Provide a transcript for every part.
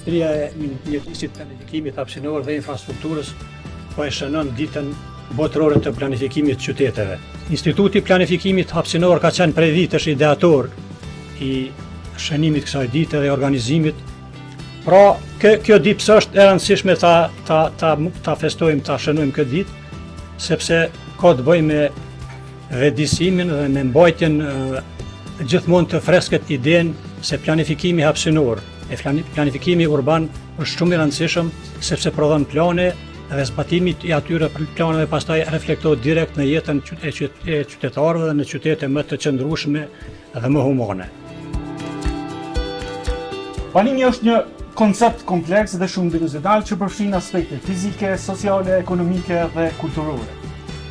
Ministria e Mjedisit, Planifikimit Hapësinor dhe Infrastrukturës po e shënon ditën botërore të planifikimit të qyteteve. Instituti i Planifikimit Hapësinor ka qenë prej vitesh ideator i shënimit kësaj dite dhe organizimit. Pra, kjo ditë pse është e rëndësishme ta festojmë, ta shënojmë këtë ditë, sepse ka të bëjë me vetëdijsimin dhe me mbajtjen gjithmonë të freskët idenë se planifikimi hapësinor e planifikimi urban është shumë i rëndësishëm sepse prodhon plane dhe zbatimi i atyre planeve pastaj reflektohet direkt në jetën e qytetarëve dhe në qytete më të qëndrueshme dhe më humane. Banimi është një koncept kompleks dhe shumë diverzional që përfshin aspekte fizike, sociale, ekonomike dhe kulturore.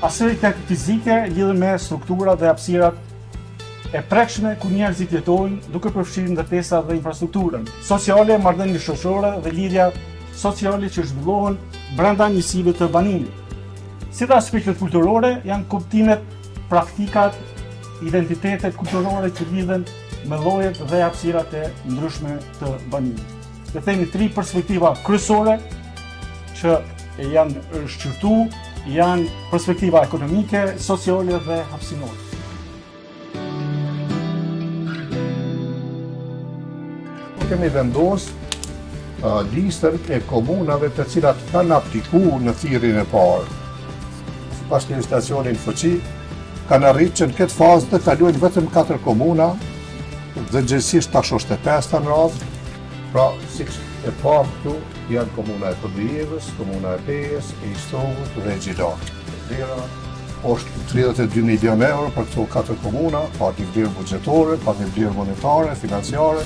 Aspektet fizike lidhen me struktura dhe hapësirat e prekshme ku njerëzit jetojnë duke përfshirë ndërtesa dhe infrastrukturën. Sociale, marrëdhënie shoqërore dhe lidhja sociale që zhvillohen brenda njësive të banimit. Si dhe aspektet kulturore janë kuptimet, praktikat, identitetet kulturore që lidhen me llojet dhe hapësirat e ndryshme të banimit. Le themi 3 perspektiva kryesore që janë shqyrtuar, janë perspektiva ekonomike, sociale dhe hapësinore. Kemi vendosur listën e komunave të cilat kanë aplikuar në thirrjen e parë. Sipas legjislacionit në fuqi, kanë arritur që në këtë fazë të kaluajnë vetëm 4 komuna, dhe gjithsesi tash është e 5 në radhë. Pra, siç e parë këtu janë komuna e Kodrijevës, komuna e Pejës, e Istrovut dhe Gjilan. Vlera është 32 milion euro për këto 4 komuna, pa një vlerë buxhetore, pa një vlerë monetare, financiare.